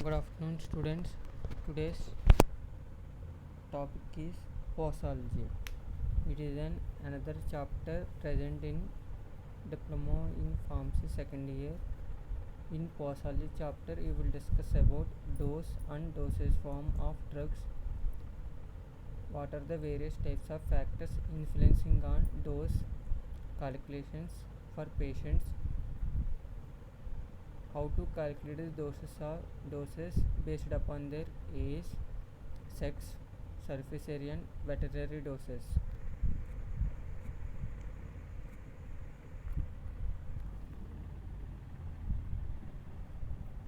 Good afternoon, students. Today's topic is posology. It is another chapter present in Diploma in Pharmacy second year. In posology chapter, we will discuss about dose and dosage form of drugs. What are the various types of factors influencing on dose calculations for patients? How to calculate the doses based upon their age, sex, surface area and veterinary doses.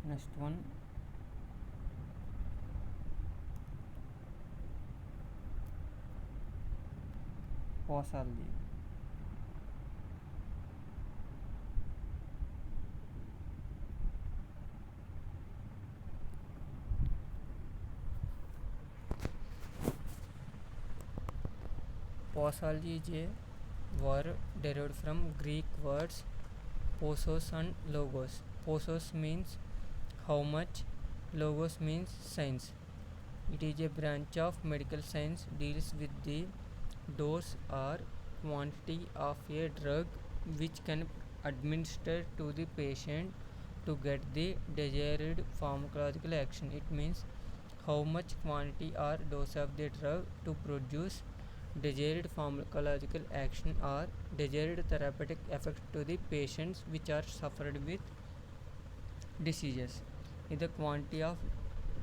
Next one, posology. Posology is a word derived from Greek words posos and logos. Posos means how much, logos means science. It is a branch of medical science deals with the dose or quantity of a drug which can administer to the patient to get the desired pharmacological action. It means how much quantity or dose of the drug to produce desired pharmacological action or desired therapeutic effect to the patients which are suffered with diseases. If the quantity of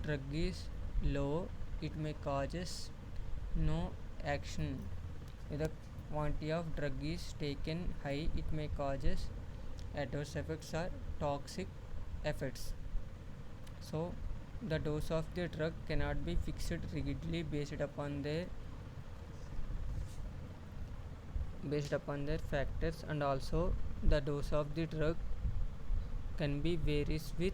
drug is low, it may causes no action. If the quantity of drug is taken high, it may causes adverse effects or toxic effects. So the dose of the drug cannot be fixed rigidly based upon their factors, and also the dose of the drug can be varies with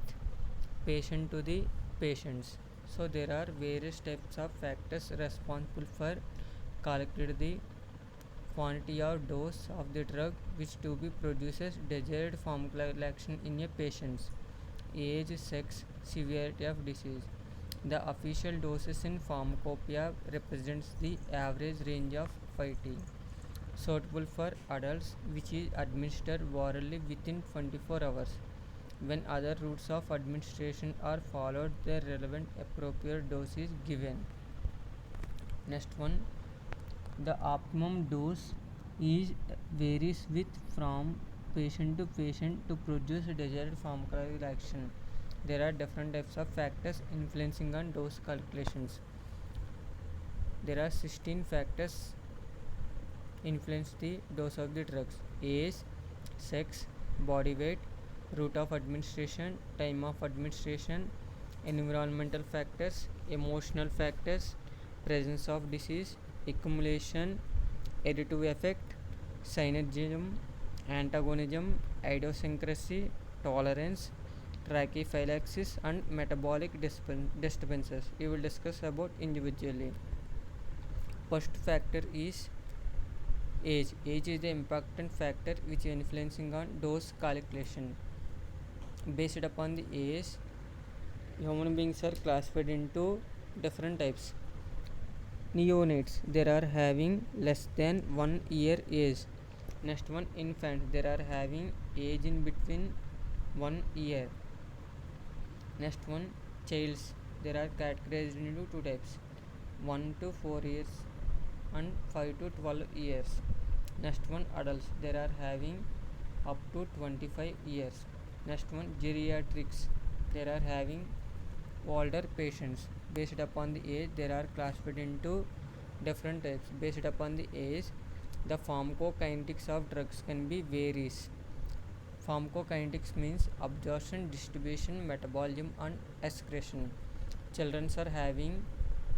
patient to the patients. So there are various types of factors responsible for calculate the quantity or dose of the drug which to be produces desired pharmacological action in a patient's age, sex, severity of disease. The official doses in pharmacopoeia represents the average range of 5T suitable for adults, which is administered orally within 24 hours. When other routes of administration are followed, the relevant appropriate dose is given. Next one, the optimum dose is varies with from patient to patient to produce desired pharmacological action. There are different types of factors influencing on dose calculations. There are 16 factors influence the dose of the drugs: age, sex, body weight, route of administration, time of administration, environmental factors, emotional factors, presence of disease, accumulation, additive effect, synergism, antagonism, idiosyncrasy, tolerance, tachyphylaxis, and metabolic disturbances. We will discuss about individually. First factor is age. Age is the important factor which is influencing on dose calculation. Based upon the age, human beings are classified into different types. Neonates, there are having less than 1 year age. Next one, infants, there are having age in between 1 year. Next one, childs, there are categorized into two types: 1 to 4 years and 5 to 12 years. Next one, adults, there are having up to 25 years. Next one, geriatrics, there are having older patients. Based upon the age, there are classified into different types. Based upon the age, the pharmacokinetics of drugs can be varies. Pharmacokinetics means absorption, distribution, metabolism and excretion. Children are having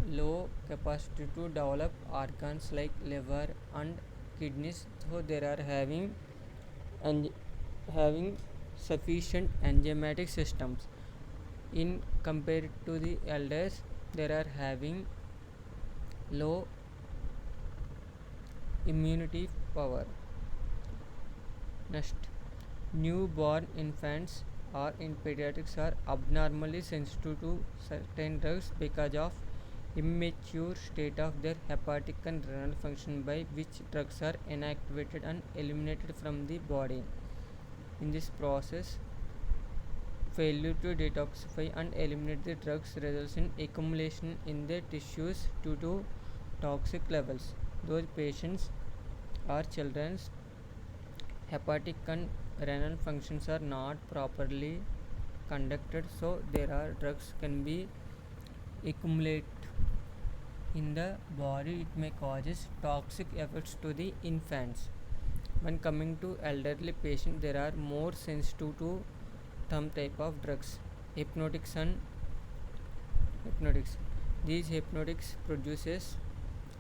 low capacity to develop organs like liver and kidneys, so they are having sufficient enzymatic systems. In compared to the elders, they are having low immunity power. Next, newborn infants or in pediatrics are abnormally sensitive to certain drugs because of immature state of their hepatic and renal function, by which drugs are inactivated and eliminated from the body. In this process, failure to detoxify and eliminate the drugs results in accumulation in the tissues due to toxic levels. Those patients or children's hepatic and renal functions are not properly conducted, so there are drugs can be accumulate in the body. It may causes toxic effects to the infants. When coming to elderly patients, there are more sensitive to some type of drugs, hypnotics and hypnotics. These hypnotics produces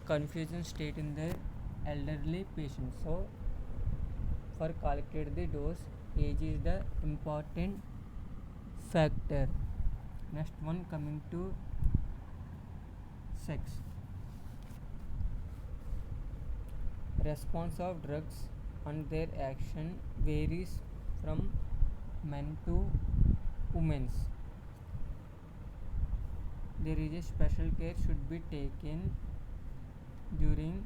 confusion state in the elderly patients. So for calculate the dose, age is the important factor. Next one coming to sex. Response of drugs and their action varies from men to women. There is a special care should be taken during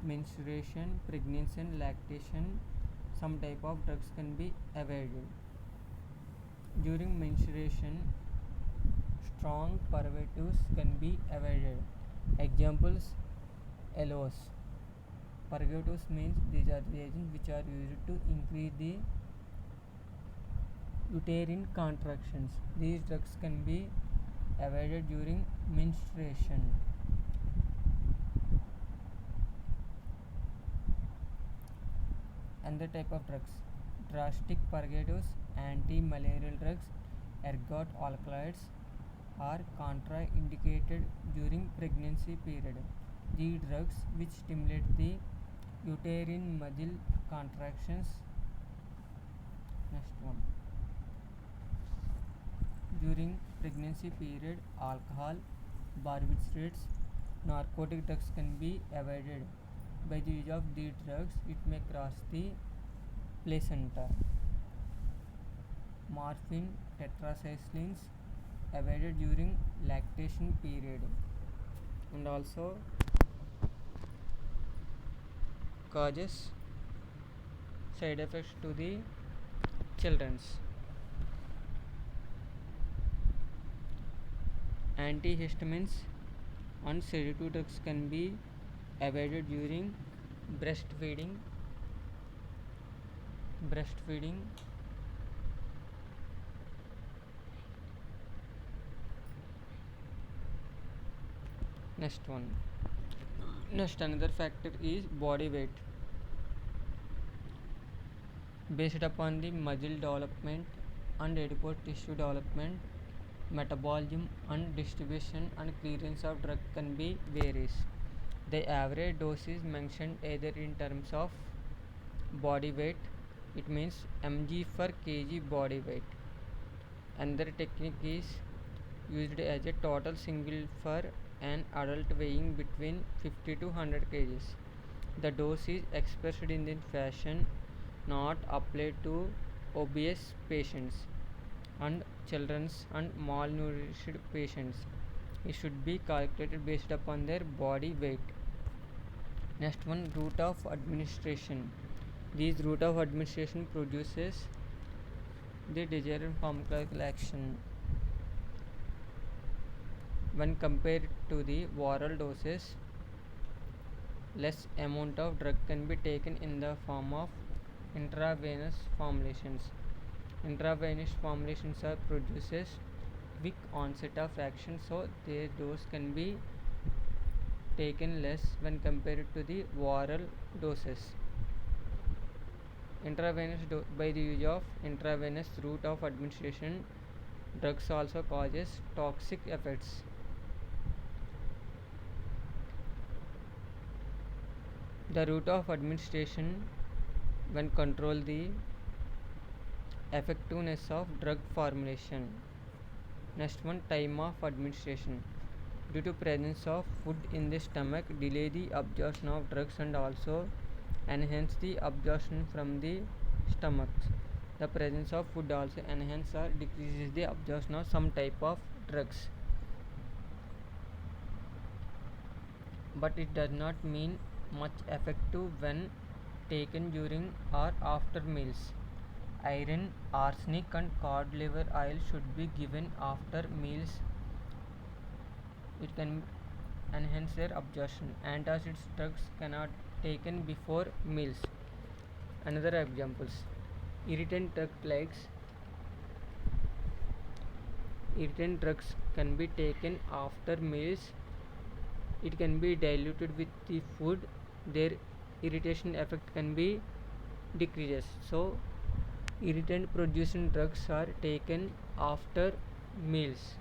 menstruation, pregnancy and lactation. Some type of drugs can be avoided. During menstruation, strong purgatives can be avoided. Examples: aloes. Purgatives means these are the agents which are used to increase the uterine contractions. These drugs can be avoided during menstruation. Another type of drugs: drastic purgatives, anti-malarial drugs, ergot alkaloids are contraindicated during pregnancy period. These drugs which stimulate the uterine muscle contractions. Next one: during pregnancy period, alcohol, barbiturates, narcotic drugs can be avoided. By the use of these drugs, it may cross the placenta. Morphine, tetracyclines avoided during lactation period, and also causes side effects to the children's. Antihistamines and sedative drugs can be avoided during breastfeeding. Next one. Next another factor is body weight. Based upon the muscle development and adipose tissue development, metabolism and distribution and clearance of drug can be varies. The average dose is mentioned either in terms of body weight, it means mg per kg body weight. Another technique is used as a total single for an adult weighing between 50 to 100 kg. The dose is expressed in this fashion, not applied to obese patients and children and malnourished patients. It should be calculated based upon their body weight. Next one: route of administration. This route of administration produces the desired pharmacological action. When compared to the oral doses, less amount of drug can be taken in the form of intravenous formulations. Intravenous formulations are produces quick onset of action, so their dose can be taken less when compared to the oral doses. By the use of intravenous route of administration, drugs also causes toxic effects. The route of administration when control the effectiveness of drug formulation. Next one: time of administration. Due to presence of food in the stomach, delay the absorption of drugs and also enhance the absorption from the stomach. The presence of food also enhances or decreases the absorption of some type of drugs, but it does not mean much effective when taken during or after meals. Iron, arsenic, and cod liver oil should be given after meals. It can enhance their absorption. Antacids drugs cannot taken before meals. Another examples: irritant drug like irritant drugs can be taken after meals. It can be diluted with the food. Their irritation effect can be decreases. So irritant producing drugs are taken after meals.